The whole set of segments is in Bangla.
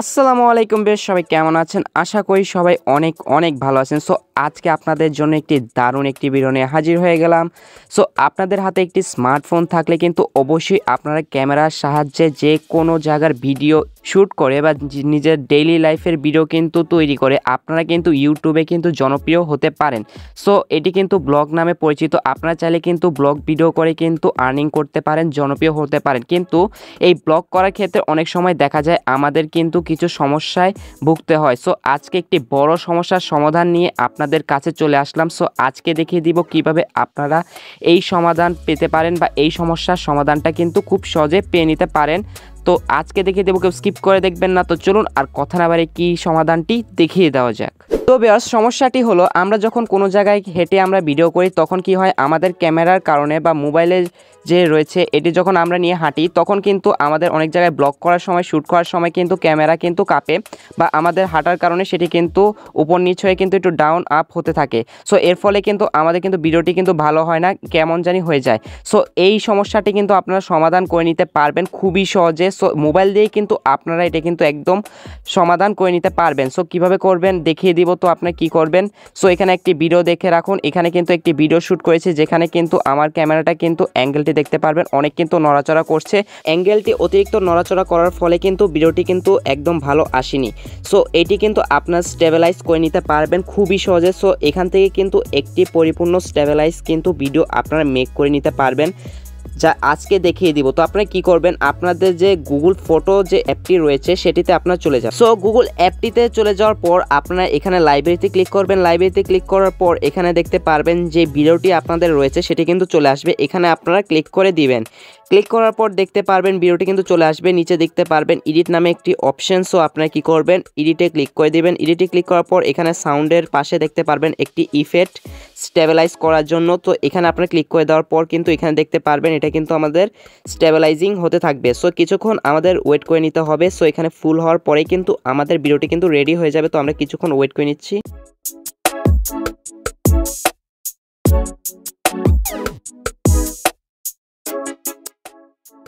আসসালামু আলাইকুম বেশ সবাই কেমন আছেন? আশা করি সবাই অনেক অনেক ভালো আছেন। সো আজকে আপনাদের জন্য একটি দারুণ একটি ভিডিও নিয়ে হাজির হয়ে গেলাম। সো আপনাদের হাতে একটি স্মার্টফোন থাকলে কিন্তু অবশ্যই আপনারা ক্যামেরার সাহায্যে যে কোনো জায়গার ভিডিও শ্যুট করে বা নিজের ডেইলি লাইফের ভিডিও কিন্তু তৈরি করে আপনারা কিন্তু ইউটিউবে কিন্তু জনপ্রিয় হতে পারেন। সো এটি কিন্তু ব্লগ নামে পরিচিত। আপনারা চাইলে কিন্তু ব্লগ ভিডিও করে কিন্তু আর্নিং করতে পারেন, জনপ্রিয় হতে পারেন। কিন্তু এই ব্লগ করার ক্ষেত্রে অনেক সময় দেখা যায় আমাদের কিন্তু কিছু সমস্যায় ভুগতে হয়। সো আজকে একটি বড় সমস্যার সমাধান নিয়ে আপনাদের কাছে চলে আসলাম। সো আজকে দেখিয়ে দিব কিভাবে আপনারা এই সমাধান পেতে পারেন বা এই সমস্যার সমাধানটা কিন্তু খুব সহজে পেয়ে নিতে পারেন। তো আজকে দেখিয়ে দেবো, কেউ স্কিপ করে দেখবেন না। তো চলুন আর কথা না বাড়িয়ে কি সমাধানটি দেখিয়ে দেওয়া যাক। তো ভিউয়ার্স, সমস্যাটি হলো আমরা যখন কোনো জায়গায় হেঁটে আমরা ভিডিও করি তখন কি হয়, আমাদের ক্যামেরার কারণে বা মোবাইলের যে রয়েছে এটি যখন আমরা নিয়ে হাঁটি তখন কিন্তু আমাদের অনেক জায়গায় ব্লগ করার সময়, শ্যুট করার সময় কিন্তু ক্যামেরা কিন্তু কাঁপে বা আমাদের হাঁটার কারণে সেটি কিন্তু উপর নিচ হয়ে কিন্তু একটু ডাউন আপ হতে থাকে। সো এর ফলে কিন্তু আমাদের কিন্তু ভিডিওটি কিন্তু ভালো হয় না, কেমন জানি হয়ে যায়। সো এই সমস্যাটি কিন্তু আপনারা সমাধান করে নিতে পারবেন খুবই সহজে। সো মোবাইল দিয়েই কিন্তু আপনারা এটা কিন্তু একদম সমাধান করে নিতে পারবেন। সো কীভাবে করবেন দেখিয়ে দিব। তো আপনারা কী করবেন, সো এখানে একটি ভিডিও দেখে রাখুন। এখানে কিন্তু একটি ভিডিও শ্যুট করেছে যেখানে কিন্তু আমার ক্যামেরাটা কিন্তু অ্যাঙ্গেলটি দেখতে পারবেন অনেক কিন্তু নড়াচড়া করছে। অ্যাঙ্গেলটি অতিরিক্ত নড়াচড়া করার ফলে কিন্তু ভিডিওটি কিন্তু একদম ভালো আসেনি। সো এটি কিন্তু আপনার স্টেবিলাইজ করে নিতে পারবেন খুবই সহজে। সো এখান থেকে কিন্তু একটি পরিপূর্ণ স্টেবিলাইজ কিন্তু ভিডিও আপনারা মেক করে নিতে পারবেন, যা আজকে দেখিয়ে দিব। তো আপনারা কি করবেন, আপনাদের যে গুগল ফটো যে অ্যাপটি রয়েছে সেটিতে আপনারা চলে যান। সো গুগল অ্যাপটিতে চলে যাওয়ার পর আপনারা এখানে লাইব্রেরিতে ক্লিক করবেন। লাইব্রেরিতে ক্লিক করার পর এখানে দেখতে পারবেন যে ভিডিওটি আপনাদের রয়েছে সেটি কিন্তু চলে আসবে। এখানে আপনারা ক্লিক করে দিবেন। ক্লিক করার পর দেখতে পারবেন ভিডিওটি কিন্তু চলে আসবে। নিচে দেখতে পারবেন এডিট নামে একটি অপশন। সো আপনারা কি করবেন, এডিটে ক্লিক করে দিবেন। এডিটে ক্লিক করার পর এখানে সাউন্ডের পাশে দেখতে পারবেন একটি ইফেক্ট স্টেবিলাইজ করার জন্য। তো এখানে আপনারা ক্লিক করে দেওয়ার পর কিন্তু এখানে দেখতে পারবেন এটা কিন্তু আমাদের স্টেবিলাইজিং হতে থাকবে। সো কিছুক্ষণ আমাদের ওয়েট করে নিতে হবে। সো এখানে ফুল হওয়ার পরেই কিন্তু আমাদের ভিডিওটি কিন্তু রেডি হয়ে যাবে। তো আমরা কিছুক্ষণ ওয়েট করে নিচ্ছি।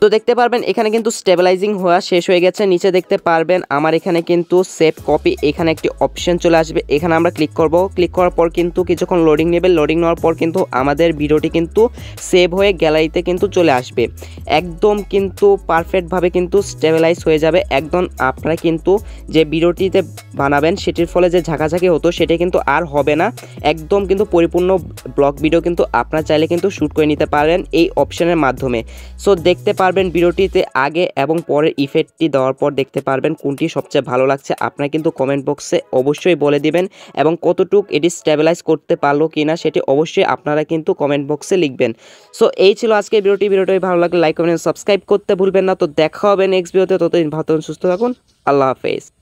তো দেখতে পারবেন এখানে কিন্তু স্টেবিলাইজিং হওয়া শেষ হয়ে গেছে। নিচে দেখতে পারবেন আমার এখানে কিন্তু সেভ কপি, এখানে একটি অপশন চলে আসবে। এখানে আমরা ক্লিক করব। ক্লিক করার পর কিন্তু কিছুক্ষণ লোডিং নেবে। লোডিং নেওয়ার পর কিন্তু আমাদের ভিডিওটি কিন্তু সেভ হয়ে গ্যালারিতে কিন্তু চলে আসবে। একদম কিন্তু পারফেক্টভাবে কিন্তু স্টেবিলাইজ হয়ে যাবে একদম। আপনারা কিন্তু যে ভিডিওটিতে বানাবেন সেটির ফলে যে ঝাঁকাঝাঁকি হতো সেটা কিন্তু আর হবে না। একদম কিন্তু পরিপূর্ণ ব্লগ ভিডিও কিন্তু আপনারা চাইলে কিন্তু শ্যুট করে নিতে পারেন এই অপশনের মাধ্যমে। সো দেখতে পারবেন ভিডিওটিতে আগে এবং পরের ইফেক্টটি দেওয়ার পর দেখতে পারবেন কোনটি সবচেয়ে ভালো লাগছে। আপনারা কিন্তু কমেন্ট বক্সে অবশ্যই বলে দিবেন এবং কতটুকু এটি স্টেবিলাইজ করতে পারলো কিনা সেটি অবশ্যই আপনারা কিন্তু কমেন্ট বক্সে লিখবেন। সো এই ছিল আজকের ভিডিওটি ভালো লাগলে লাইক কমেন্ট সাবস্ক্রাইব করতে ভুলবেন না। তো দেখা হবে নেক্সট ভিডিওতে। ততদিন ভালো সুস্থ থাকুন। আল্লাহ হাফেজ।